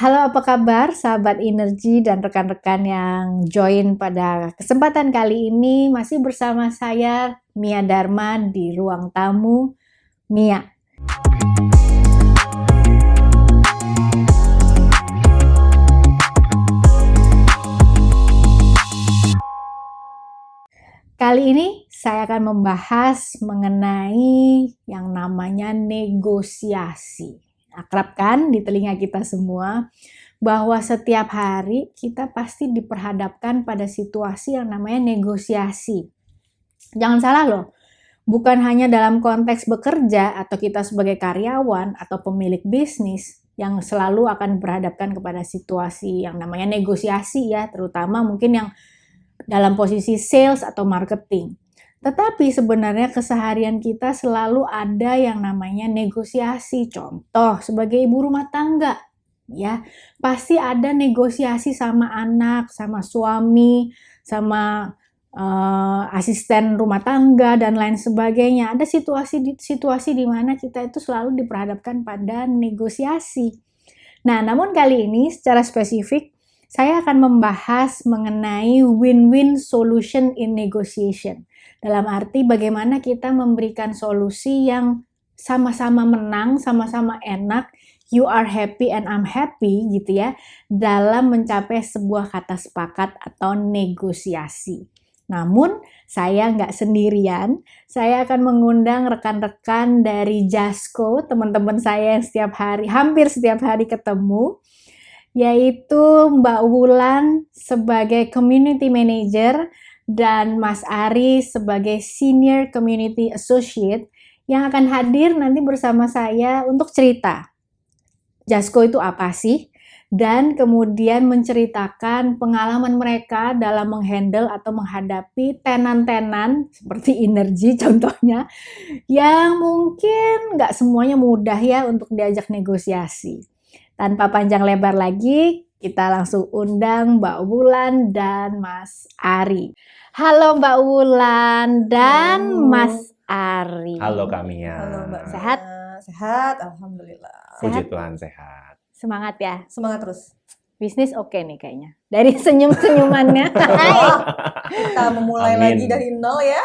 Halo, apa kabar sahabat Energi dan rekan-rekan yang join pada kesempatan kali ini masih bersama saya Mia Dharma di ruang tamu Mia. Kali ini saya akan membahas mengenai yang namanya negosiasi. Akrab kan di telinga kita semua bahwa setiap hari kita pasti diperhadapkan pada situasi yang namanya negosiasi. Jangan salah loh, bukan hanya dalam konteks bekerja atau kita sebagai karyawan atau pemilik bisnis yang selalu akan berhadapkan kepada situasi yang namanya negosiasi ya, terutama mungkin yang dalam posisi sales atau marketing. Tetapi sebenarnya keseharian kita selalu ada yang namanya negosiasi. Contoh, sebagai ibu rumah tangga, ya, pasti ada negosiasi sama anak, sama suami, sama asisten rumah tangga dan lain sebagainya. Ada situasi di mana kita itu selalu diperhadapkan pada negosiasi. Nah, namun kali ini secara spesifik saya akan membahas mengenai win-win solution in negotiation. Dalam arti bagaimana kita memberikan solusi yang sama-sama menang, sama-sama enak, you are happy and I'm happy gitu ya, dalam mencapai sebuah kata sepakat atau negosiasi. Namun saya nggak sendirian, saya akan mengundang rekan-rekan dari Jasco, teman-teman saya yang hampir setiap hari ketemu, yaitu Mbak Wulan sebagai Community Manager dan Mas Ari sebagai Senior Community Associate yang akan hadir nanti bersama saya untuk cerita Jasco itu apa sih, dan kemudian menceritakan pengalaman mereka dalam menghandle atau menghadapi tenan-tenan seperti Energi contohnya, yang mungkin nggak semuanya mudah ya untuk diajak negosiasi. Tanpa panjang lebar lagi, kita langsung undang Mbak Wulan dan Mas Ari. Halo Mbak Wulan dan Mas Ari. Halo Kak Mia. Halo Mbak. Sehat? Sehat, alhamdulillah. Puji Sehat? Tuhan sehat. Semangat ya. Semangat terus. Bisnis oke nih kayaknya. Dari senyum-senyumannya. Kita memulai Amin. lagi dari nol ya.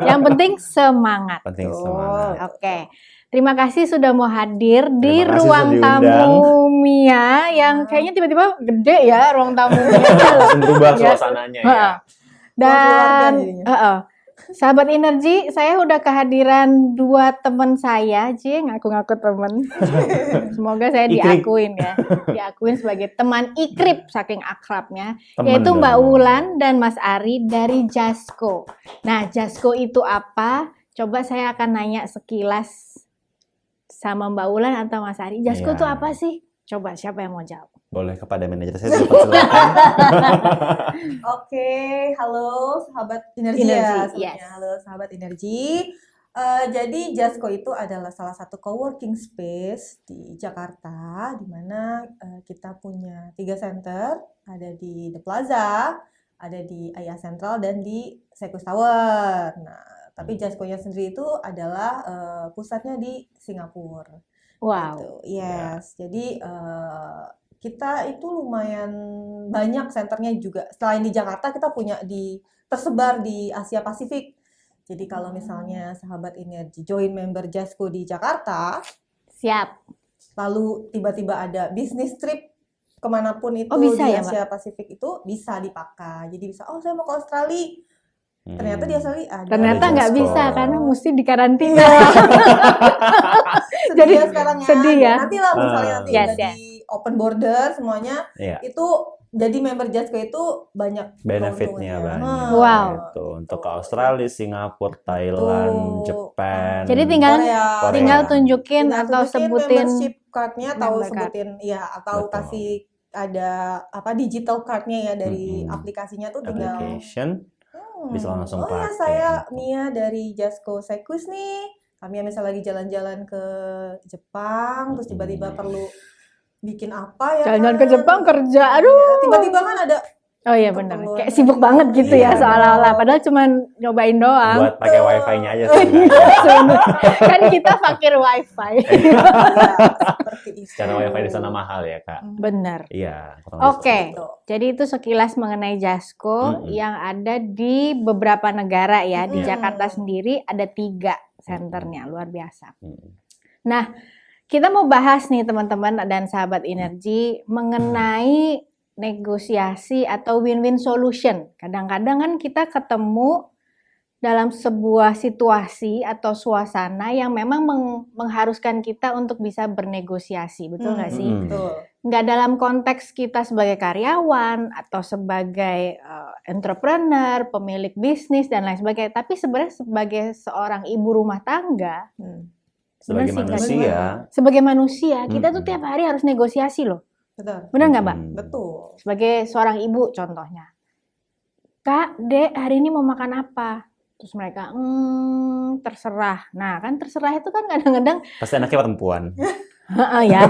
Yang penting semangat. Penting Betul. semangat. Oke. Terima kasih sudah mau hadir di Terima kasih ruang sudah tamu Mia yang kayaknya tiba-tiba gede ya ruang tamu Mia. Langsung berubah Ya. suasananya ya. Dan jadinya. sahabat Energi, saya udah kehadiran dua teman saya, ngaku-ngaku teman. Semoga saya Ikrip. diakuin ya, diakuin sebagai teman ikrip saking akrabnya, Temen yaitu dong. Mbak Wulan dan Mas Ari dari Jasco. Nah, Jasco itu apa? Coba saya akan nanya sekilas sama Mbak Wulan atau Mas Ari. Jasco Iya. itu apa sih? Coba siapa yang mau jawab? Boleh kepada manajer saya dipersilakan. Oke, halo sahabat Energi Energi, ya. Sebutnya. yes. Halo sahabat Energi. Jadi Jasco itu adalah salah satu coworking space di Jakarta, di mana kita punya 3 center, ada di The Plaza, ada di Aya Central, dan di Sekus Tower. Nah, tapi Jasco-nya sendiri itu adalah pusatnya di Singapura. Wow. Gitu. Yes. Jadi kita itu lumayan banyak senternya juga. Selain di Jakarta, kita punya tersebar di Asia Pasifik. Jadi kalau misalnya sahabat Energi join member Jasco di Jakarta, Siap. lalu tiba-tiba ada bisnis trip kemanapun itu bisa di ya, Asia Pasifik itu bisa dipakai. Jadi bisa, saya mau ke Australia. Ternyata di Australia ada. Ternyata nggak Jasco. bisa karena mesti dikarantina. Sedih Jadi, ya sekarang ya. sedih ya. Nanti lah misalnya nanti Yes, udah di open border semuanya, Iya. itu jadi member Jasco itu banyak Benefitnya keuntungannya. banyak. Wow. Gitu. Untuk ke Australia, Singapura, Thailand, Betul. Jepang. Jadi tinggal Korea. tunjukin Tinggal atau tunjukin sebutin membership card-nya atau member card. sebutin ya atau Betul. kasih ada digital card-nya ya dari aplikasinya tuh tinggal Application bisa langsung ya pakai. saya Mia dari Jasco Sekus nih. Kami misalnya lagi jalan-jalan ke Jepang terus tiba-tiba perlu bikin apa ya jalan-jalan kan? ke Jepang kerja. Aduh. Tiba-tiba kan ada Oh iya Untuk benar. keluar Kayak negeri. sibuk banget gitu Iya ya seolah-olah. dong. Padahal cuman nyobain doang. Buat pakai wifi-nya aja sih. Kan kita fakir wifi. Iya, seperti itu. Secara wifi di sana mahal ya kak. Bener. Iya. kurang lebih Oke. seperti itu. Jadi itu sekilas mengenai Jasko yang ada di beberapa negara ya. Di Mm-mm. Jakarta sendiri ada 3 senternya, luar biasa. Mm. Nah, kita mau bahas nih teman-teman dan sahabat energi mengenai negosiasi atau win-win solution. Kadang-kadang kan kita ketemu dalam sebuah situasi atau suasana yang memang mengharuskan kita untuk bisa bernegosiasi, betul nggak sih? Betul. Nggak dalam konteks kita sebagai karyawan atau sebagai entrepreneur, pemilik bisnis dan lain sebagainya, tapi sebenarnya sebagai seorang ibu rumah tangga, Sebagai bener sih, manusia. sebagai manusia kita tuh Mm-mm. tiap hari harus negosiasi loh, Betul. benar nggak Mbak? Betul. Sebagai seorang ibu contohnya, Kak, Dek, hari ini mau makan apa? Terus mereka, terserah. Nah kan terserah itu kan kadang-kadang Pasti anaknya perempuan. ya,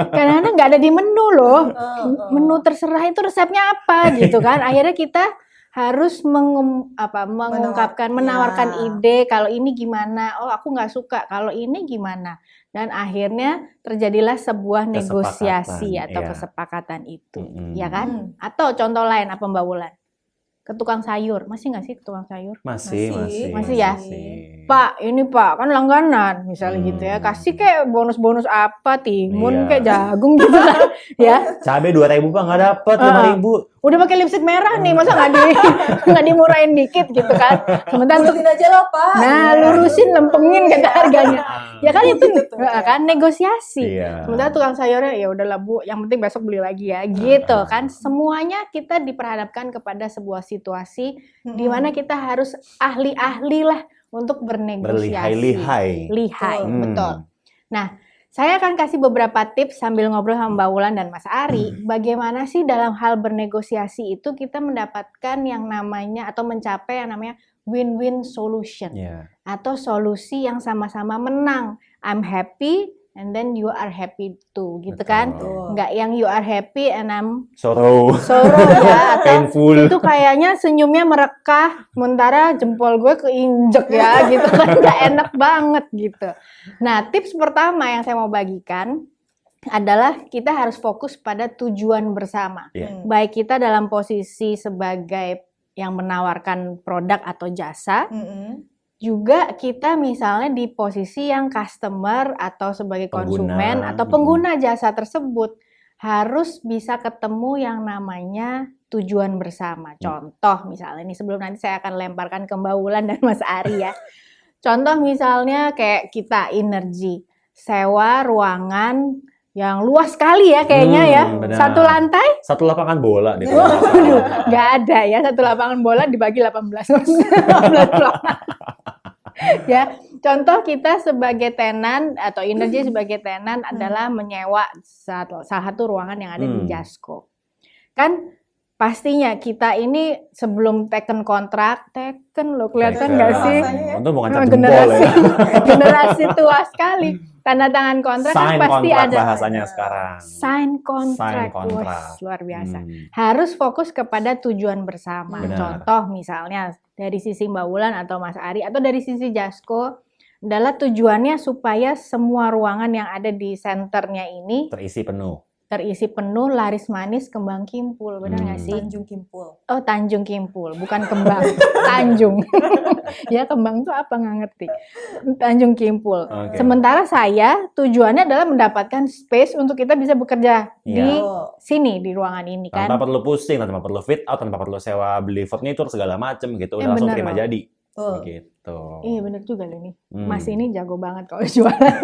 kadang-kadang nggak ada di menu loh. Heeh. Menu terserah itu resepnya apa gitu kan. Akhirnya kita harus menawarkan ya. ide kalau ini gimana, oh aku nggak suka, kalau ini gimana. Dan akhirnya terjadilah sebuah negosiasi Kesepakatan, atau iya. kesepakatan itu, Mm-mm. ya kan? Atau contoh lain apa Mbak Wulan? Ke tukang sayur, masih nggak sih ke tukang sayur? Masih. Masih ya? Masih. Pak, ini Pak, kan langganan misalnya gitu ya. Kasih kayak bonus-bonus apa, timun Iya. kayak jagung gitu kan. Ya, Cabe 2.000 Pak, nggak dapet 5.000. udah pakai lipstick merah nih, masa nggak dimurahin dikit gitu kan. Sementara untuk Turutin aja lah Pak. nah, lurusin, lempengin kata harganya. Ya kan itu kan negosiasi. Iya. Sementara tukang sayurnya ya udahlah Bu, yang penting besok beli lagi ya gitu kan. Semuanya kita diperhadapkan kepada sebuah situasi di mana kita harus ahli-ahli lah untuk bernegosiasi. Berlihai-lihai. Lihai, Hmm. betul. Nah, saya akan kasih beberapa tips sambil ngobrol sama Mbak Wulan dan Mas Ari. Bagaimana sih dalam hal bernegosiasi itu kita mendapatkan yang namanya atau mencapai yang namanya win-win solution. Iya. Atau solusi yang sama-sama menang. I'm happy and then you are happy too, gitu kan? Betul. Nggak yang you are happy and I'm Sorrow. sorrow ya, atau Painful. itu kayaknya senyumnya merekah, sementara jempol gue keinjek ya, gitu kan, nggak enak banget gitu. Nah, tips pertama yang saya mau bagikan adalah kita harus fokus pada tujuan bersama. Iya. Baik kita dalam posisi sebagai yang menawarkan produk atau jasa, juga kita misalnya di posisi yang customer atau sebagai konsumen Pengguna. atau pengguna jasa tersebut harus bisa ketemu yang namanya tujuan bersama. Contoh misalnya ini sebelum nanti saya akan lemparkan ke Mbak Wulan dan Mas Ari ya. Contoh misalnya kayak kita energi sewa ruangan yang luas sekali ya kayaknya ya. Benar. Satu lantai Satu lapangan bola di waduh, nggak ada ya, satu lapangan bola dibagi 18 ruangan. Ya, contoh kita sebagai tenan atau energi sebagai tenan adalah menyewa salah satu ruangan yang ada di Jasko. Kan pastinya kita ini sebelum teken kontrak, teken loh, kelihatan nggak sih? Untung bukan cap jempol Generasi, ya. generasi tua sekali. Tanda tangan kontrak kan Sign pasti kontrak ada. bahasanya sekarang. Sign kontrak, Sign kontrak. wah, luar biasa. Hmm. Harus fokus kepada tujuan bersama. Benar. Contoh misalnya dari sisi Mbak Wulan atau Mas Ari atau dari sisi Jasko adalah tujuannya supaya semua ruangan yang ada di senternya ini Terisi penuh. terisi penuh, laris manis, kembang kimpul, benar nggak sih? Tanjung Kimpul. Oh, Tanjung Kimpul, bukan kembang, Tanjung. Ya kembang itu apa nggak ngerti. Tanjung Kimpul. Oke. Sementara saya tujuannya adalah mendapatkan space untuk kita bisa bekerja Iya. di sini di ruangan ini kan. Tanpa perlu pusing, tanpa perlu fit out, tanpa perlu sewa beli furnitur segala macem gitu. Udah langsung bener terima loh. jadi. Betul. Gitu. Iya bener juga loh ini. Hmm. Mas ini jago banget kalau jualan.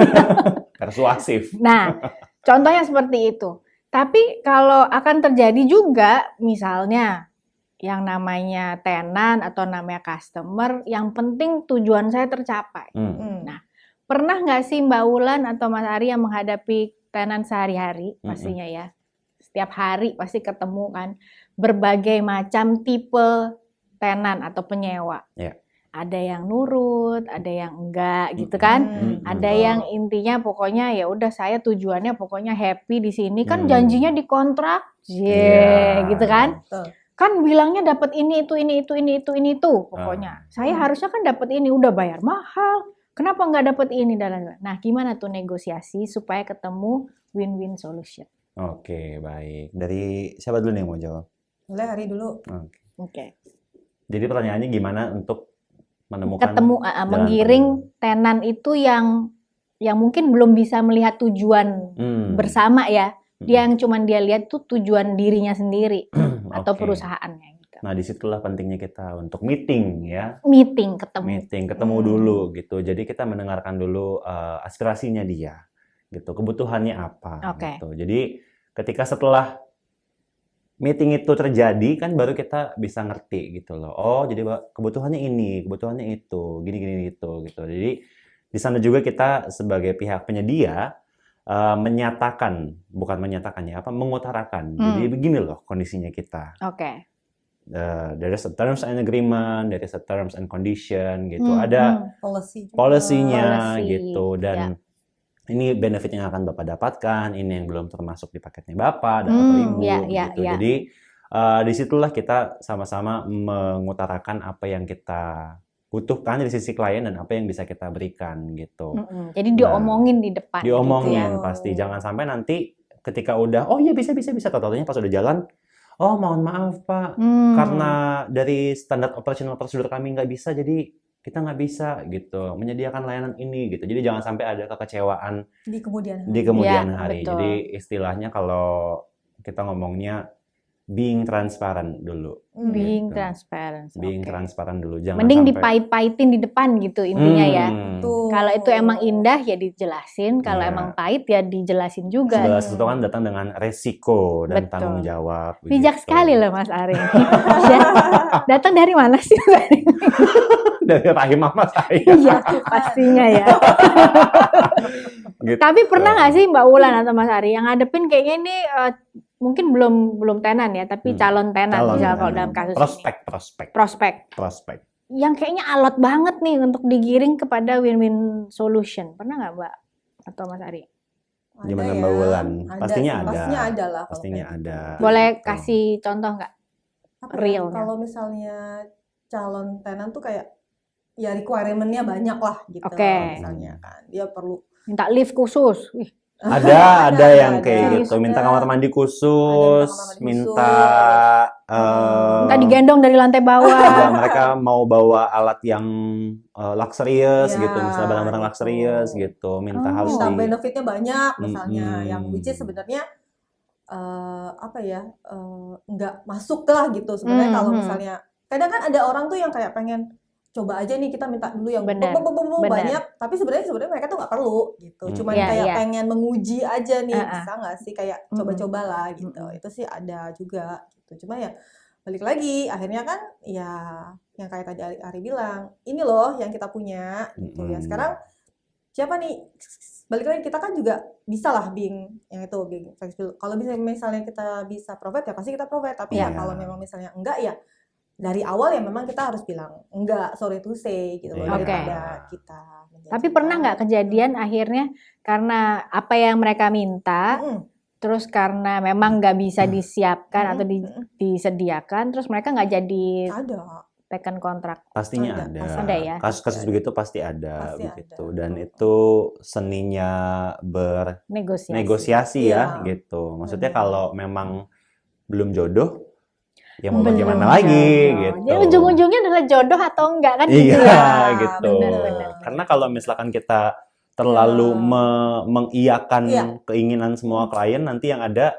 Persuasif. Nah, contohnya seperti itu. Tapi kalau akan terjadi juga, misalnya yang namanya tenan atau namanya customer, yang penting tujuan saya tercapai. Nah, pernah nggak sih Mbak Wulan atau Mas Ari yang menghadapi tenan sehari-hari? Pastinya ya. Setiap hari pasti ketemu kan berbagai macam tipe tenan atau penyewa. Yeah. Ada yang nurut, ada yang enggak gitu kan. Ada yang intinya pokoknya ya udah saya tujuannya pokoknya happy di sini kan janjinya dikontrak. Iya. Gitu kan. Betul. kan bilangnya dapat ini itu pokoknya. Saya harusnya kan dapat ini, udah bayar mahal. Kenapa nggak dapat ini dan lain-lain. Nah, gimana tuh negosiasi supaya ketemu win-win solution? Oke, baik. Dari siapa dulu nih yang mau jawab? Boleh Hari dulu. Oke. Oke. Jadi pertanyaannya gimana untuk menemukan Ketemu jalan menggiring tengah? tenan itu yang mungkin belum bisa melihat tujuan bersama ya. Dia yang cuman dia lihat tuh tujuan dirinya sendiri atau Oke. perusahaannya gitu. Nah, disitulah pentingnya kita untuk meeting ya. Meeting ketemu. Meeting, ketemu dulu gitu. Jadi kita mendengarkan dulu aspirasinya dia, gitu. Kebutuhannya apa, Oke. gitu. Jadi ketika setelah meeting itu terjadi kan baru kita bisa ngerti gitu loh. Oh, jadi kebutuhannya ini, kebutuhannya itu, gini-gini gitu. Jadi di sana juga kita sebagai pihak penyedia mengutarakan. Jadi begini loh kondisinya kita. Oke. There is a terms and agreement, there is a terms and condition gitu. Ada policy-nya Policy, gitu dan ini benefit yang akan Bapak dapatkan, ini yang belum termasuk di paketnya Bapak dan atau Ibu gitu. Jadi disitulah kita sama-sama mengutarakan apa yang kita butuhkan dari sisi klien dan apa yang bisa kita berikan gitu. Jadi diomongin di depan. Diomongin gitu ya. pasti, jangan sampai nanti ketika udah, oh iya bisa, tahu-tahunya pas udah jalan, oh mohon maaf Pak, karena dari standar operational prosedur kami nggak bisa, jadi kita nggak bisa gitu menyediakan layanan ini gitu. Jadi jangan sampai ada kekecewaan di kemudian hari. Betul. Jadi istilahnya kalau kita ngomongnya being transparent dulu. Being gitu. transparent. Being transparent dulu. Jangan mending sampai dipahit-pahitin di depan gitu intinya ya. Tuh. Kalau itu emang indah ya dijelasin, kalau emang pahit ya dijelasin juga. segala sesuatu kan datang dengan resiko dan Betul. tanggung jawab. Bijak begitu. sekali loh Mas Ari. Datang dari mana sih? Dari rahim mama saya. Iya, pastinya ya. Gitu. Tapi pernah nggak sih Mbak Wulan atau Mas Ari yang ngadepin kayaknya ini mungkin belum tenan ya, tapi calon tenan misal kalau dalam kasus prospek. Yang kayaknya alot banget nih untuk digiring kepada win-win solution. Pernah nggak Mbak atau Mas Ari? Gimana Mbak Wulan? Pastinya ada. Pastinya ada lah. Pastinya ada. Boleh Gitu. kasih contoh nggak? Real. Kalau misalnya calon tenan tuh kayak ya requirement-nya banyak lah gitu. Oke. Misalnya kan dia perlu Minta lift khusus. Wih, Ada yang kayak ada. gitu, minta kamar mandi khusus, minta digendong dari lantai bawah. ya, mereka mau bawa alat yang luxurious Ya, gitu, misalnya barang-barang gitu. luxurious gitu, minta harus minta di benefitnya banyak misalnya yang which is Hmm. sebenarnya nggak masuk lah gitu sebenarnya kalau misalnya kadang kan ada orang tuh yang kayak pengen coba aja nih kita minta dulu yang Benar. banyak tapi sebenarnya mereka tuh nggak perlu gitu cuman Iya, kayak iya. pengen menguji aja nih bisa nggak sih kayak coba-coba lah gitu itu sih ada juga gitu cuma ya balik lagi akhirnya kan ya yang kayak tadi Ari bilang ini loh yang kita punya gitu ya sekarang siapa nih balik lagi kita kan juga bisa lah being flexible kalau misalnya kita bisa provide ya pasti kita provide tapi ya kalau memang misalnya enggak ya dari awal ya memang kita harus bilang enggak, sorry to say gitu loh daripada kita menjanjikan. Tapi pernah nggak kejadian akhirnya karena apa yang mereka minta, terus karena memang nggak bisa disiapkan atau disediakan, terus mereka nggak jadi tekan kontrak? Pastinya ada. Ada ya? Kasus-kasus begitu pasti ada begitu. Dan itu seninya bernegosiasi ya gitu. Maksudnya kalau memang belum jodoh ya mau bagaimana lagi gitu. Jadi ujung-ujungnya adalah jodoh atau enggak kan gitu gitu ya. gitu. Benar. Karena kalau misalkan kita terlalu mengiyakan keinginan semua klien nanti yang ada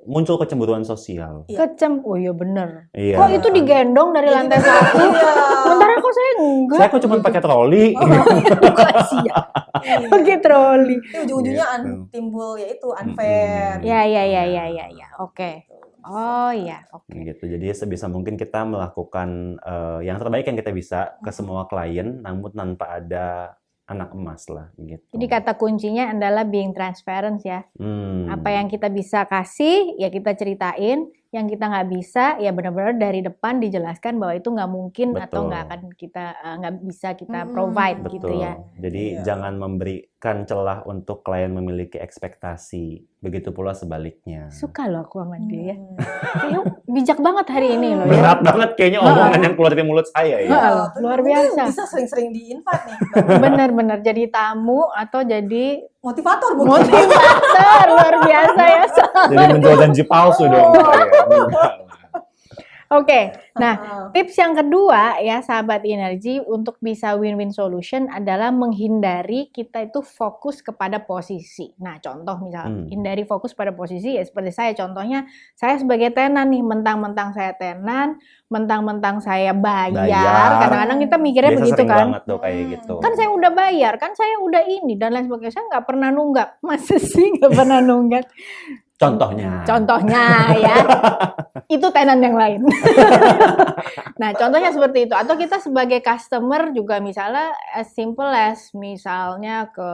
muncul kecemburuan sosial. Oh iya bener. Iya. Kok itu digendong dari lantai 1? Sementara kok saya enggak. Saya kok cuma pakai troli. Pakai troli. Ujung-ujungnya timbul yaitu unfair. Ya. Oke. Oh iya, oke. Gitu. Jadi sebisa mungkin kita melakukan yang terbaik yang kita bisa ke semua klien, namun tanpa ada anak emas lah. Gitu. Jadi kata kuncinya adalah being transparent ya. Apa yang kita bisa kasih ya kita ceritain. yang kita nggak bisa, ya benar-benar dari depan dijelaskan bahwa itu nggak mungkin atau Betul. nggak akan kita nggak bisa kita provide Betul. gitu ya. Jadi Iya. jangan memberikan celah untuk klien memiliki ekspektasi. Begitu pula sebaliknya. Suka loh aku sama dia ya. Hmm. Kayaknya bijak banget hari ini loh ya. Berat banget kayaknya omongan yang keluar dari mulut saya ya. Heeh. Tapi Luar mungkin biasa. bisa sering-sering di-invite nih. Bener-bener jadi tamu atau jadi Motivator mungkin. motivator luar biasa ya. Jadi menjual janji palsu dong. Saya. Oke, nah Heeh. tips yang kedua ya sahabat energi untuk bisa win-win solution adalah menghindari kita itu fokus kepada posisi. Nah contoh misalnya hindari fokus pada posisi ya seperti saya contohnya saya sebagai tenan nih mentang-mentang saya tenan, mentang-mentang saya bayar. Kadang-kadang kita mikirnya Biasa begitu sering kan. banget tuh kayak gitu. Kan saya udah bayar, kan saya udah ini dan lain sebagainya. Saya nggak pernah nunggak. Masa sih nggak pernah nunggak? Contohnya ya, itu tenan yang lain. Nah, contohnya seperti itu. Atau kita sebagai customer juga misalnya as simple as misalnya ke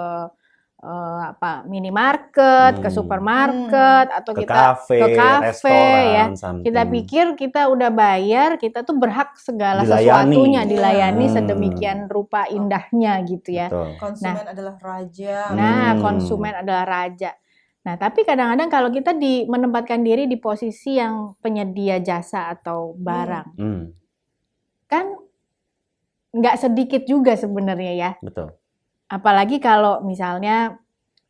minimarket, ke supermarket, atau ke kita kafe, ke kafe ya. restoran, Kita pikir kita udah bayar, kita tuh berhak segala Dilayani. sesuatunya dilayani Hmm. sedemikian rupa indahnya gitu ya. Betul. Konsumen adalah raja. Nah, konsumen adalah raja. Nah, tapi kadang-kadang kalau kita menempatkan diri di posisi yang penyedia jasa atau barang, kan nggak sedikit juga sebenarnya ya. Betul. Apalagi kalau misalnya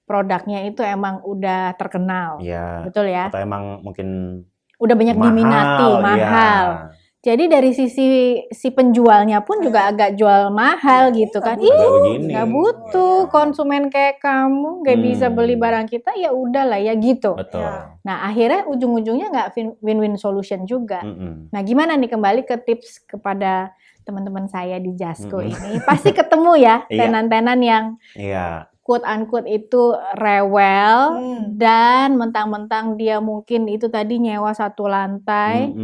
produknya itu emang udah terkenal, Iya. betul ya? Atau emang mungkin Udah banyak diminati, mahal. Iya. Jadi dari sisi si penjualnya pun juga agak jual mahal gitu kan. begini. Nggak butuh konsumen kayak kamu nggak bisa beli barang kita, ya udahlah ya gitu. Betul. Nah akhirnya ujung-ujungnya nggak win-win solution juga. Nah gimana nih kembali ke tips kepada teman-teman saya di Jasko ini, pasti ketemu ya tenan-tenan yang quote unquote itu rewel dan mentang-mentang dia mungkin itu tadi nyewa satu lantai.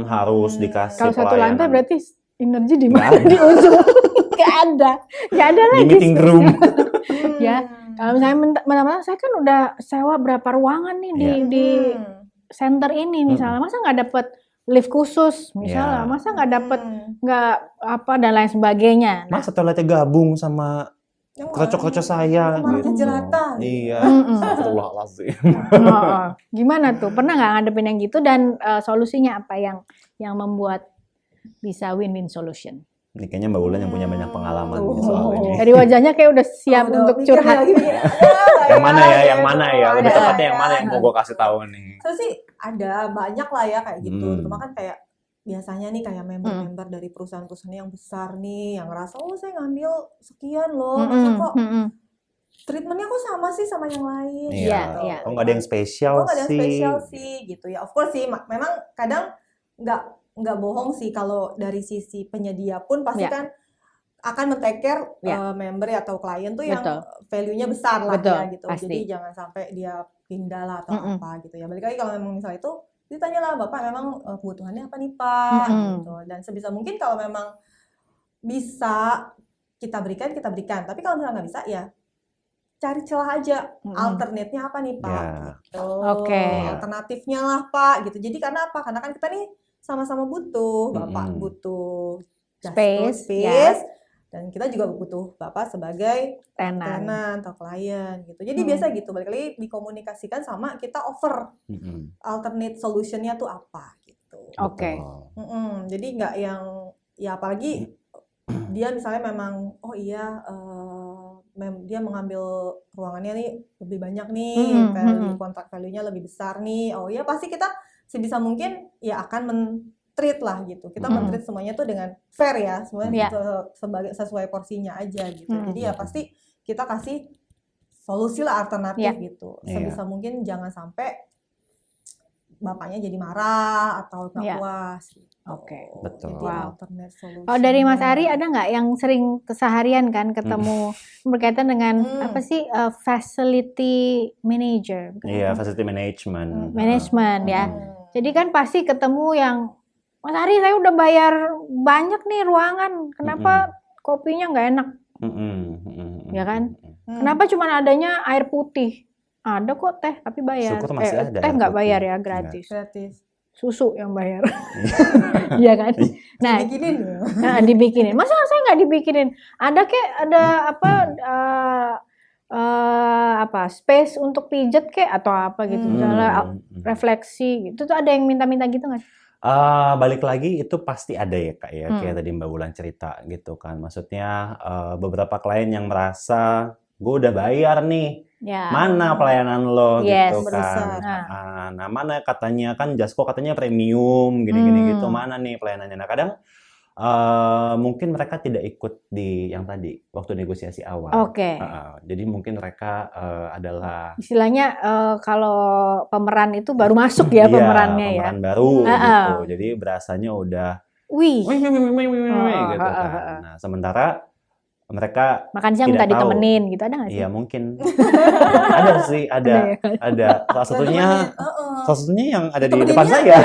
Harus dikasih Kalau satu pelayanan. lantai berarti energi di mana di ujung? Gak ada lagi. Di meeting room. Ya, kalau misalnya mentang-mentang saya kan udah sewa berapa ruangan nih di center ini misalnya, masa nggak dapet lift khusus misalnya, masa nggak dapet nggak apa dan lain sebagainya. Masa toiletnya gabung sama krocok-krocok saya gitu. Jelata. Iya. Astagfirullahaladzim. Gimana tuh? Pernah nggak ngadepin yang gitu dan solusinya apa yang membuat bisa win-win solution? Ini kayaknya Mbak Ulan yang punya banyak pengalaman soal ini. Dari wajahnya kayak udah siap untuk curhat. Yang mana ya? Lebih tepatnya yang mana yang mau gue kasih tahu nih? Terus sih ada banyak lah ya kayak gitu. Cuma kan kayak biasanya nih kayak member-member dari perusahaan-perusahaan yang besar nih yang ngerasa saya ngambil sekian loh, masa kok treatmentnya kok sama sih sama yang lain. Iya. Kok nggak ada yang spesial sih gitu ya. Of course sih memang kadang nggak bohong sih kalau dari sisi penyedia pun pasti kan akan men-take care member atau klien tuh yang value-nya besar lah ya gitu. Pasti. Jadi jangan sampai dia pindah lah atau apa gitu ya. Balik lagi kalau memang misalnya itu ditanyalah Bapak memang kebutuhannya apa nih Pak gitu. Dan sebisa mungkin kalau memang bisa kita berikan. Tapi kalau misalnya nggak bisa ya cari celah aja. Alternate-nya apa nih Pak? Gitu. Alternatifnya lah Pak gitu. Jadi karena apa? Karena kan kita nih sama-sama butuh. Bapak butuh space. Dan kita juga butuh Bapak sebagai tenan atau klien gitu. Jadi biasa gitu, balik lagi dikomunikasikan sama kita offer alternate solutionnya tuh apa gitu. Jadi nggak yang, ya apalagi dia misalnya memang, dia mengambil ruangannya nih lebih banyak nih, kontrak value-nya lebih besar nih. Oh ya pasti kita sebisa mungkin ya akan treat lah gitu. Kita men-treat semuanya tuh dengan fair ya, semuanya sebagai sesuai porsinya aja gitu. Jadi ya pasti kita kasih solusi lah alternatif gitu. Sebisa mungkin jangan sampai bapaknya jadi marah atau nggak puas. Gitu. Betul. Jadi alternate solusi. Oh dari Mas Ari ada nggak yang sering keseharian kan ketemu berkaitan dengan apa sih facility manager? Iya, facility management. Management ya. Jadi kan pasti ketemu yang Mas Ari, saya udah bayar banyak nih ruangan, kenapa kopinya nggak enak? Ya kan? Kenapa cuma adanya air putih? Ada kok teh, tapi bayar. Syukur masih ada Teh nggak air bayar putih. ya, gratis. susu yang bayar. Iya kan? Nah, dibikinin. Masa saya nggak dibikinin? Ada apa space untuk pijet atau apa gitu, misalnya refleksi gitu tuh ada yang minta-minta gitu nggak? Balik lagi itu pasti ada ya Kak ya, kayak tadi Mbak Wulan cerita gitu kan. Maksudnya beberapa klien yang merasa gue udah bayar nih, mana pelayanan lo gitu kan. Nah mana katanya kan Jasko katanya premium gini-gini gitu, mana nih pelayanannya. Nah kadang mungkin mereka tidak ikut di yang tadi waktu negosiasi awal. Jadi mungkin mereka adalah istilahnya kalau pemeran itu baru masuk ya, pemerannya pemeran baru gitu. Jadi berasanya udah wih gitu kan. Nah sementara mereka makan siang minta ditemenin gitu, ada nggak sih? Iya mungkin ada sih, ada. Salah satunya yang ada di depan saya.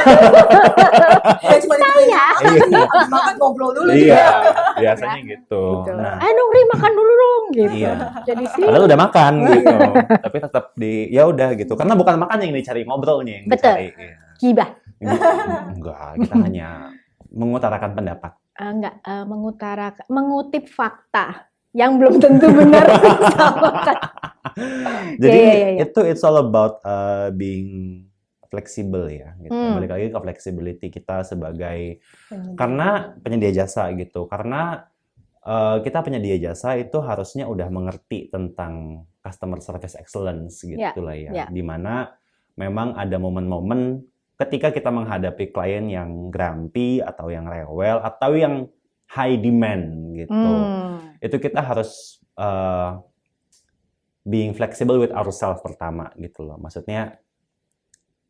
Makan ngobrol dulu. Iya, biasanya gitu. Nah, ayo dong Ri, makan dulu dong gitu. Iya. Jadi sih. Padahal udah makan gitu, tapi tetap ya udah gitu. Karena bukan makan yang dicari, ngobrolnya yang dicari. Gibah. Enggak, kita hanya mengutarakan pendapat. Mengutip fakta yang belum tentu benar. Jadi it's all about being fleksibel ya gitu. Balik lagi ke flexibility kita sebagai karena penyedia jasa gitu. Karena kita penyedia jasa itu harusnya udah mengerti tentang customer service excellence gitu lah ya. Dimana memang ada momen-momen ketika kita menghadapi klien yang grumpy atau yang rewel atau yang high demand gitu, itu kita harus being flexible with ourselves pertama gitu loh. Maksudnya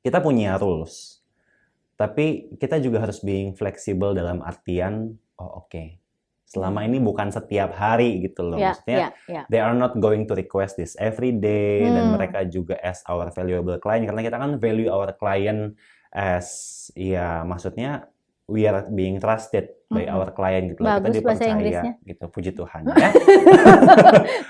kita punya rules, tapi kita juga harus being flexible dalam artian selama ini bukan setiap hari gitu loh. Maksudnya they are not going to request this every day dan mereka juga as our valuable client karena kita kan value our client as maksudnya we are being trusted by our client gitu. Kita dipercaya gitu, puji Tuhan ya.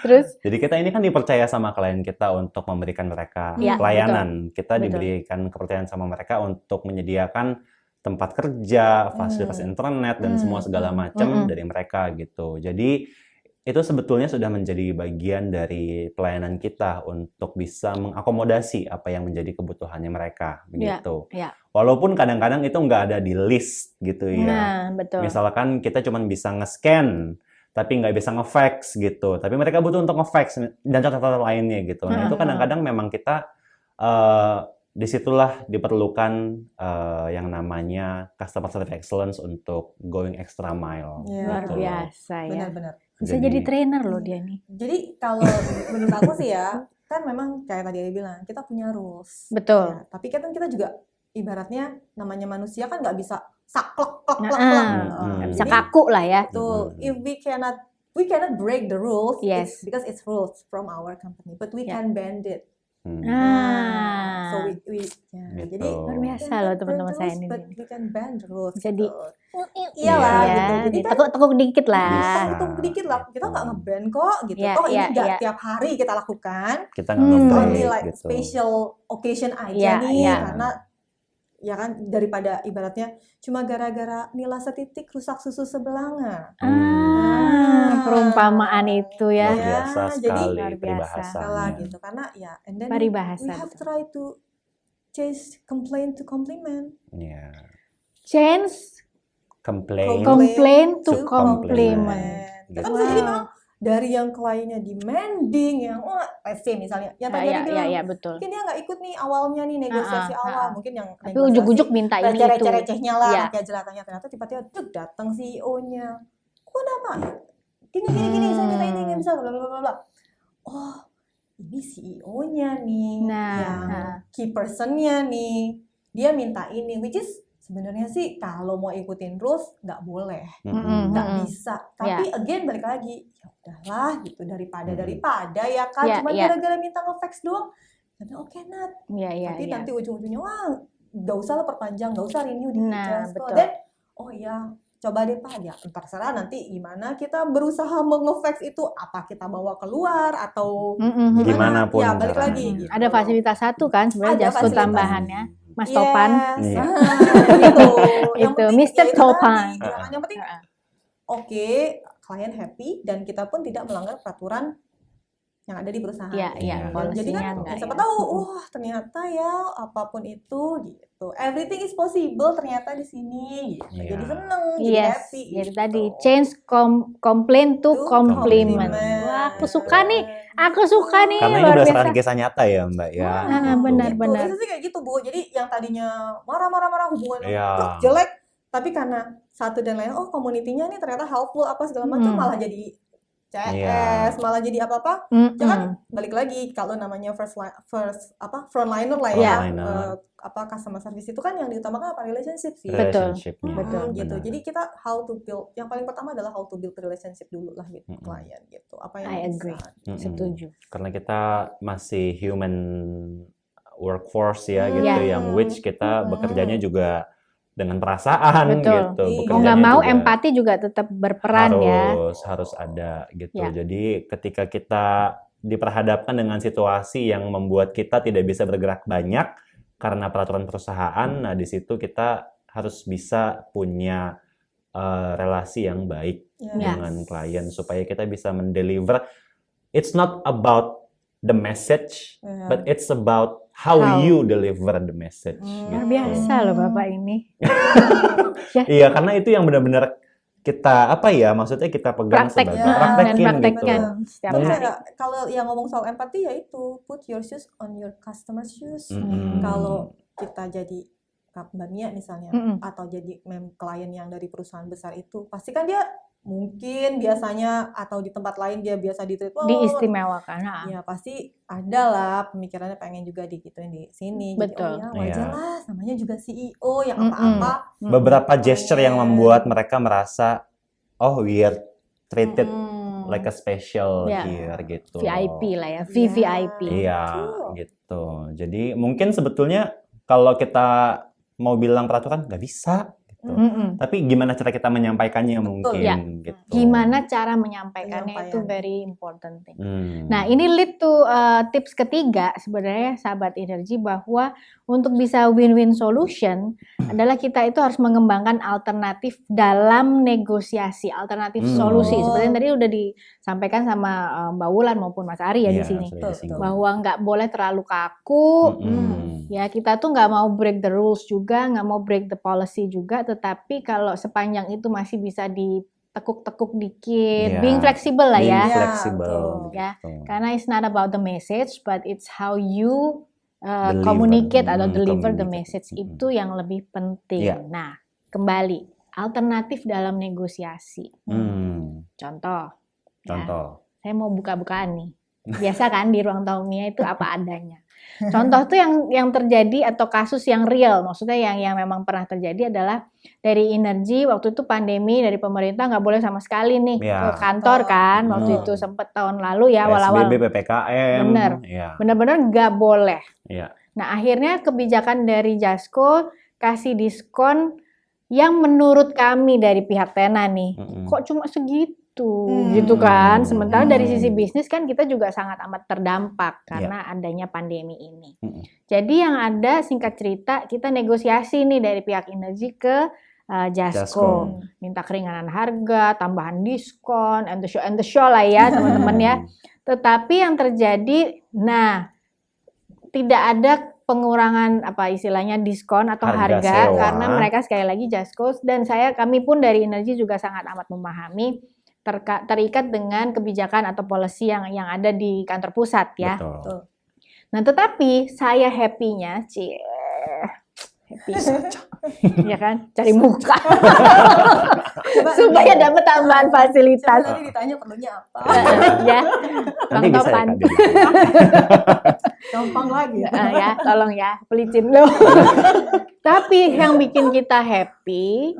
Terus jadi kita ini kan dipercaya sama klien kita untuk memberikan mereka pelayanan. Kita diberikan kepercayaan sama mereka untuk menyediakan tempat kerja, fasilitas internet dan semua segala macam dari mereka gitu. Jadi itu sebetulnya sudah menjadi bagian dari pelayanan kita untuk bisa mengakomodasi apa yang menjadi kebutuhannya mereka begitu. Walaupun kadang-kadang itu nggak ada di list gitu ya. Misalkan kita cuma bisa nge-scan tapi nggak bisa nge-fax gitu. Tapi mereka butuh untuk nge-fax dan catatan lainnya gitu. Nah itu kadang-kadang memang kita disitulah diperlukan yang namanya customer service excellence untuk going extra mile. Luar biasa ya. Benar-benar. Bisa jadi trainer loh dia nih. Jadi kalau menurut aku sih ya, kan memang kayak tadi dia bilang, kita punya rules. Betul. Tapi kan kita juga ibaratnya namanya manusia kan nggak bisa saklek. Bisa kaku lah ya. Betul. If we cannot break the rules, because it's rules from our company, but we can bend it. So jadi luar biasa loh teman-teman saya ini. But we can bend the rules. Jadi iyalah gitu. Jadi kan tekuk dikit lah. Tekuk dikit lah. Kita nggak ngeband kok gitu. Ini nggak tiap hari kita lakukan. Kita nggak ngeband Only like gitu. Special occasion aja nih karena ya kan daripada ibaratnya cuma gara-gara nila setitik rusak susu sebelanga. Perumpamaan itu ya. Luar biasa sekali, luar biasa lah gitu karena and then paribahasa we have try to change complaint to compliment. Change complaint to compliment. Kita bisa jadi memang dari yang kliennya demanding, yang let's say misalnya, yang tadi bilang, betul. mungkin dia nggak ikut nih awalnya nih negosiasi awal, mungkin yang tapi ujuk-ujuk minta ini itu, receh-recehnya lah, kayak jelatannya ternyata tiba-tiba datang CEO-nya, kok kenapa? Gini, saya minta ini nggak bisa, bla bla bla bla. Oh, ini CEO-nya nih, yang key person-nya nih, dia minta ini, which is sebenarnya sih kalau mau ikutin rules nggak boleh, nggak bisa. Tapi again balik lagi, ya udahlah gitu daripada ya kan, cuma gara-gara minta nge-fax doang. Tapi oke Nat, tapi nanti ujung-ujungnya wah nggak usah lah perpanjang, nggak usah renew di Jasko. Dan coba deh Pak, ya terserah nanti gimana kita berusaha nge-fax itu, apa kita bawa keluar atau gimana pun ya balik lagi. Ada fasilitas satu kan sebenarnya Jasko tambahannya. Mas Topan. Iya. Gitu. Yang Itu, penting, Mr. ya itu Topan. tadi, jangan yang penting oke, klien happy dan kita pun tidak melanggar peraturan yang ada di perusahaan. Iya, Iya. Jadi polisinya kan enggak siapa ya. tahu, wah ternyata ya apapun itu gitu. Everything is possible ternyata di sini gitu. Iya. Jadi seneng, jadi Yes, happy. jadi gitu. tadi change complaint to Itu compliment. compliment. Wah, aku suka nih. Aku suka nih, Karena ini luar biasa. berdasarkan kisah nyata ya Mbak ya. Wah, Ah, gitu. benar. gitu. Biasanya sih kayak gitu Bu. Jadi yang tadinya marah-marah hubungan Iya. jelek, tapi karena satu dan lain, oh community-nya nih ternyata helpful apa segala macam, malah jadi CS, Iya. malah jadi apa-apa. Mm-mm. Jangan balik lagi kalau namanya frontliner lah Iya. ya. Frontliner. Customer service itu kan yang diutamakan apa relationship sih. Betul. Relationship-nya. Betul. Gitu. Benar. Jadi kita how to build, yang paling pertama adalah how to build relationship dulu lah gitu Mm-mm. klien gitu. Apa yang I bisa. agree. Mm-mm. Setuju. Karena kita masih human workforce ya gitu, Iya. yang which kita Mm-mm. bekerjanya juga dengan perasaan Betul. gitu. Iya. Mau Bekerjanya nggak mau juga empati juga tetap berperan ya. harus ada gitu. Ya. Jadi ketika kita diperhadapkan dengan situasi yang membuat kita tidak bisa bergerak banyak karena peraturan perusahaan, nah di situ kita harus bisa punya relasi yang baik Iya. dengan klien supaya kita bisa mendeliver. It's not about the message, Iya. but it's about how How. you deliver the message. Luar gitu. biasa loh Bapak ini. Iya, karena itu yang benar-benar kita apa ya, maksudnya kita pegang Praktek sebagai Ya, dan praktekin praktekkan gitu. setiap Terus hari. kalau yang ngomong soal empati ya itu put your shoes on your customer's shoes. Mm-mm. Kalau kita jadi Mbak Mia misalnya Mm-mm. atau jadi klien yang dari perusahaan besar itu, pasti kan dia mungkin biasanya atau di tempat lain dia biasa di-treat, oh, Diistimewakan. Ha. ya pasti ada lah pemikirannya pengen juga digituin di sini. Betul. Jadi oh ya wajar Iya. lah, namanya juga CEO yang Mm-mm. apa-apa. Beberapa gesture yang pengen. membuat mereka merasa, oh we are treated Mm-mm. like a special Ya. here gitu. VIP lah ya, Iya. VVIP. Iya, Betul. gitu. Jadi mungkin sebetulnya kalau kita mau bilang peraturan nggak bisa, gitu. Mm-mm. Tapi gimana cara kita menyampaikannya mungkin, ya. gitu. Gimana cara menyampaikannya itu Penyampaian. very important thing. Hmm. Nah, ini lead to tips ketiga sebenarnya sahabat energi, bahwa untuk bisa win-win solution adalah kita itu harus mengembangkan alternatif dalam negosiasi, alternatif solusi. Oh. Seperti yang tadi udah disampaikan sama Mbak Wulan maupun Mas Ari ya Iya, di sini. sudah Betul, disinggung. Bahwa nggak boleh terlalu kaku. Mm-mm. Ya, kita tuh nggak mau break the rules juga, nggak mau break the policy juga, tetapi kalau sepanjang itu masih bisa ditekuk-tekuk dikit, Iya. being flexible lah Being ya. Iya, flexible, betul. Ya, gitu. karena it's not about the message, but it's how you Deliver. communicate atau deliver the Communicate. message, itu yang lebih penting. Iya. Nah, kembali, alternatif dalam negosiasi. Contoh, ya, Contoh. saya mau buka-bukaan nih. Biasa kan di ruang tamu Mia itu apa adanya. Contoh tuh yang terjadi atau kasus yang real, maksudnya yang memang pernah terjadi adalah dari energi waktu itu pandemi, dari pemerintah nggak boleh sama sekali nih Ya. ke kantor kan, waktu Hmm. itu sempat tahun lalu ya awal-awal. PSBB, PPKM. Bener. Ya. Benar-benar nggak boleh. Iya. Nah, akhirnya kebijakan dari Jasko kasih diskon yang menurut kami dari pihak Tena nih, Mm-mm. kok cuma segitu gitu kan. Sementara dari Hmm. sisi bisnis kan kita juga sangat amat terdampak karena adanya pandemi ini. Mm-mm. Jadi yang ada, singkat cerita, kita negosiasi nih dari pihak energi ke Jasko. Jasko. Minta keringanan harga, tambahan diskon, and the show lah ya teman-teman ya. Tetapi yang terjadi, nah, tidak ada pengurangan apa istilahnya diskon atau Harga harga sewa. karena mereka sekali lagi Jasko dan kami pun dari energi juga sangat amat memahami terikat dengan kebijakan atau policy yang ada di kantor pusat ya. Betul. Nah, tetapi saya happy-nya, happy, ya kan, cari muka supaya dapat tambahan fasilitas. Tadi ditanya perlunya apa? Ya, Nanti Bang bisa ya, Topan. Kak, Dini? Gampang lagi. Ya, tolong ya, pelicin lo. Tapi yang bikin kita happy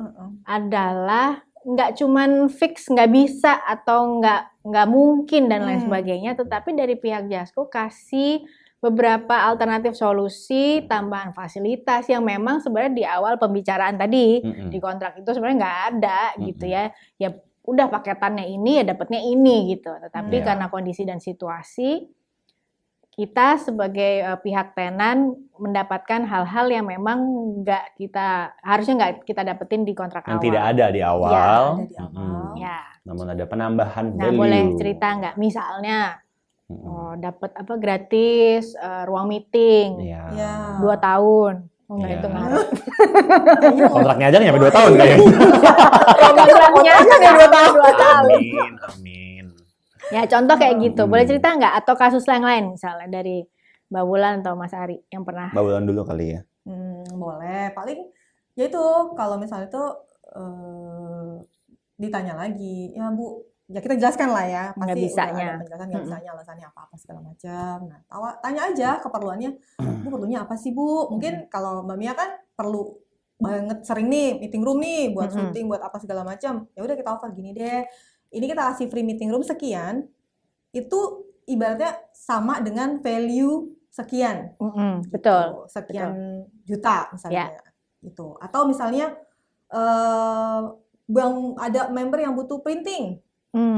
adalah nggak cuman fix nggak bisa atau nggak mungkin dan lain sebagainya, tetapi dari pihak Jasko kasih beberapa alternatif solusi, tambahan fasilitas yang memang sebenarnya di awal pembicaraan tadi di kontrak itu sebenarnya nggak ada gitu ya. Ya udah paketannya ini ya dapatnya ini gitu. Tetapi karena kondisi dan situasi kita sebagai pihak tenan mendapatkan hal-hal yang memang harusnya nggak kita dapetin di kontrak Yang awal. tidak ada di awal. Ya, ada di awal. Ya. Namun ada penambahan Nah, value. boleh cerita nggak? Misalnya dapat gratis ruang meeting Iya. Ya. 2 tahun. Oh nggak, Iya. itu ngaruh. Kontraknya aja nyampe 2 tahun kayaknya. Kontraknya Kontraknya 2 tahun. 2 tahun. Amin. Ya contoh kayak gitu. Boleh Hmm. cerita nggak? Atau kasus yang lain misalnya dari Mbak Wulan atau Mas Ari yang pernah? Mbak Wulan dulu kali ya. Boleh. Paling ya itu kalau misalnya itu ditanya lagi, ya Bu, ya kita jelaskan lah ya, Nggak pasti bisanya. udah ada penjelasan nggak bisanya, alasannya apa segala macam. Nah, tanya aja keperluannya, Bu perlunya apa sih Bu? Mungkin kalau Mbak Mia kan perlu banget sering nih meeting room nih buat syuting, buat apa segala macam. Ya udah kita offer gini deh. Ini kita kasih free meeting room sekian. Itu ibaratnya sama dengan value sekian. Betul. Sekian juta misalnya. Gitu. Atau misalnya bang ada member yang butuh printing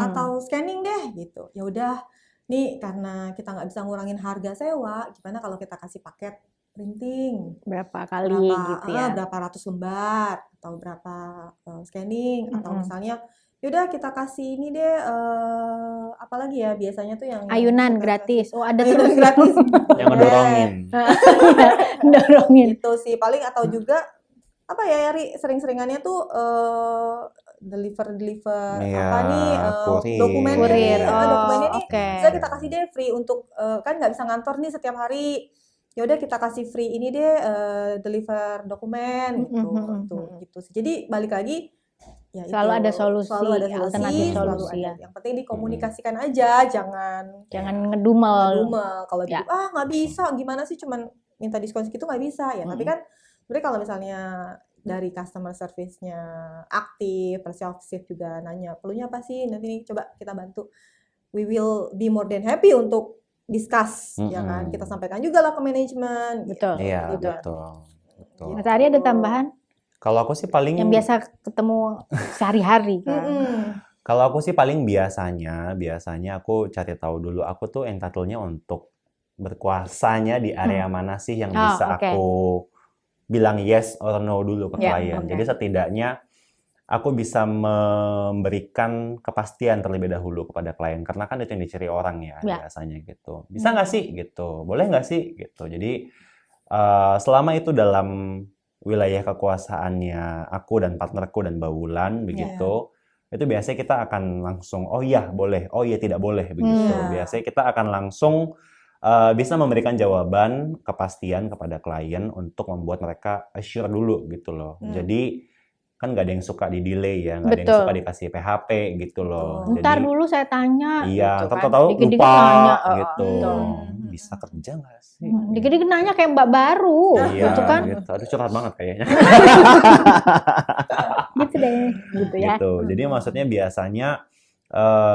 atau scanning deh gitu. Ya udah, nih karena kita nggak bisa ngurangin harga sewa, gimana kalau kita kasih paket printing Berapa kali gitu ya? berapa ratus lembar atau berapa scanning atau misalnya yaudah kita kasih ini deh apalagi ya biasanya tuh yang ayunan gratis. Oh ada ayunan terus gratis Yang ngedorongin. dorongin. itu sih paling. Atau juga apa ya Ri, sering-seringannya tuh deliver Iya, apa nih kurir. dokumennya Kurir. nih, Oh, dokumennya nih oke. bisa kita kasih deh free untuk kan nggak bisa ngantor nih setiap hari, ya udah kita kasih free ini deh deliver dokumen gitu sih. Jadi balik lagi ya Selalu itu, ada solusi, selalu ada alternatif selalu solusi ada. ya. Yang penting dikomunikasikan aja, jangan ngedumel. kalau Ya. gitu nggak bisa, gimana sih cuman minta diskon segitu, nggak bisa ya. Tapi kan sebenarnya kalau misalnya dari customer service-nya aktif, persuasif juga nanya perlunya apa sih, nanti nih coba kita bantu, we will be more than happy untuk discuss ya kan, kita sampaikan juga lah ke manajemen. Betul. Iya, Gitu. betul. Mas Ari ada tambahan Kalau aku sih paling yang biasa ketemu sehari-hari kan? Kalau aku sih paling biasanya aku cari tahu dulu aku tuh entitled-nya untuk berkuasanya di area mana sih yang bisa oke. aku bilang yes or no dulu ke Ya, klien. oke. Jadi setidaknya aku bisa memberikan kepastian terlebih dahulu kepada klien, karena kan itu yang dicari orang ya biasanya gitu. Bisa nggak sih gitu? Boleh nggak sih gitu? Jadi selama itu dalam wilayah kekuasaannya aku dan partnerku dan Mbak Wulan begitu, itu biasanya kita akan langsung oh iya boleh, oh iya tidak boleh begitu. Biasanya kita akan langsung bisa memberikan jawaban kepastian kepada klien untuk membuat mereka assure dulu gitu loh. Jadi kan nggak ada yang suka di delay ya, nggak ada yang suka dikasih PHP gitu loh. Ntar Jadi, dulu saya tanya. iya, gitu ntar kan. tahu Dikit-dikit lupa nanya, gitu. betul. Bisa kerja nggak sih? Dikit-dikit nanya kayak mbak baru, Iya, gitu kan? gitu. Aduh curhat banget kayaknya. Gitu deh, gitu ya. Gitu. Jadi maksudnya biasanya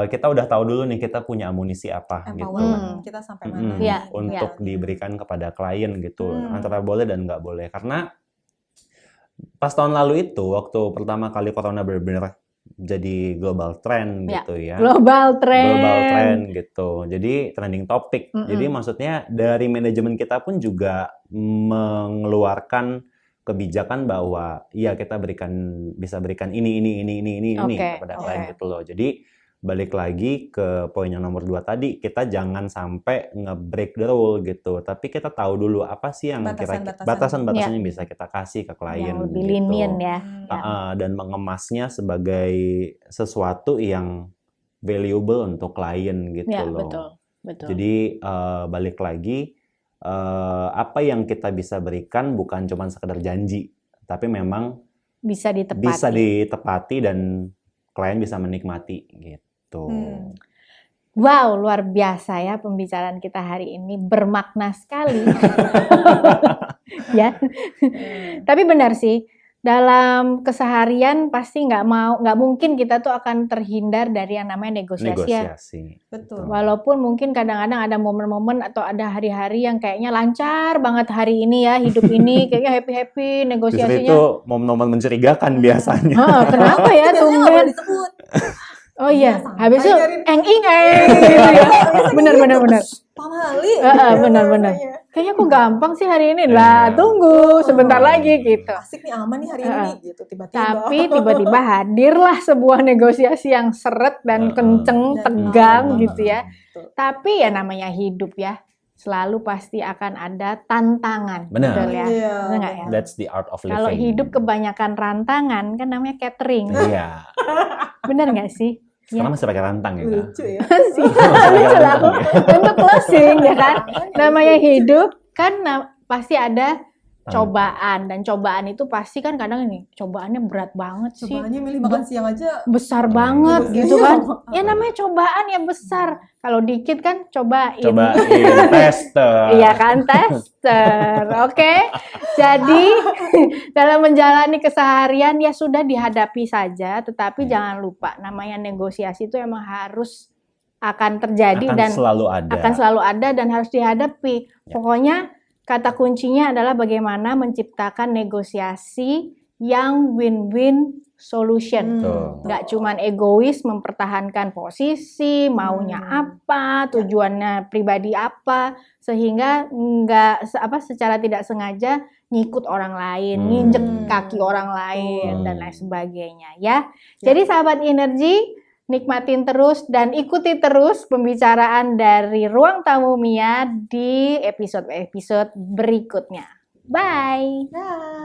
kita udah tahu dulu nih kita punya amunisi apa gitu. Empowerment kita sampai mana nih untuk diberikan kepada klien gitu. Antara boleh dan nggak boleh. Karena pas tahun lalu itu waktu pertama kali corona benar-benar jadi global trend gitu ya. Global trend gitu. Jadi trending topic. Jadi maksudnya dari manajemen kita pun juga mengeluarkan kebijakan bahwa iya kita bisa berikan ini kepada klien gitu loh. Jadi balik lagi ke poin yang nomor 2 tadi, kita jangan sampai nge-break the rule gitu, tapi kita tahu dulu apa sih yang batasan-batasan yang bisa kita kasih ke klien yang lebih gitu. lenient ya. Dan mengemasnya sebagai sesuatu yang valuable untuk klien gitu loh. Betul. Jadi balik lagi apa yang kita bisa berikan bukan cuma sekedar janji, tapi memang bisa ditepati dan klien bisa menikmati gitu. Wow, luar biasa ya pembicaraan kita hari ini, bermakna sekali. Ya. Tapi benar sih, dalam keseharian pasti nggak mungkin kita tuh akan terhindar dari yang namanya negosiasi. Ya. Betul. Walaupun mungkin kadang-kadang ada momen-momen atau ada hari-hari yang kayaknya lancar banget hari ini ya, hidup ini kayaknya happy-happy negosiasinya. Justru itu momen-momen mencurigakan biasanya. Kenapa ya tumben? Oh iya, santai habis itu nyari- eng gitu ya. Benar. Pak Mali Benar. Kayaknya aku gampang sih hari ini lah. Iya. Tunggu sebentar lagi gitu. asik nih, aman nih hari ini gitu tiba-tiba. Tapi tiba-tiba hadirlah sebuah negosiasi yang seret dan kenceng, Dan tegang aman. gitu ya. Betul. Tapi ya namanya hidup ya, selalu pasti akan ada tantangan. Benar. Betul ya? Iya, Benar nggak ya? That's the art of living. Kalau hidup kebanyakan rantangan kan namanya catering. Iya. Benar nggak sih? Sekarang masih pakai rantang ya. Lucu ya. Sih, lucu lah aku untuk closing ya kan. Namanya hidup kan pasti ada cobaan, dan cobaan itu pasti kan kadang ini cobaannya berat banget sih. Cobaannya milih makan siang aja. Besar banget Iya. gitu kan. Ya namanya cobaan yang besar. Kalau dikit kan cobain. Tester. Iya kan, tester. Oke. Jadi dalam menjalani keseharian ya sudah dihadapi saja, tetapi jangan lupa namanya negosiasi itu emang harus akan terjadi dan akan selalu ada dan harus dihadapi. Pokoknya kata kuncinya adalah bagaimana menciptakan negosiasi yang win-win solution. Nggak cuman egois mempertahankan posisi, maunya apa, tujuannya pribadi apa, sehingga nggak secara tidak sengaja ngikut orang lain, nginjek kaki orang lain dan lain sebagainya ya. Jadi sahabat Energi, nikmatin terus dan ikuti terus pembicaraan dari Ruang Tamu Mia di episode-episode berikutnya. Bye. Bye.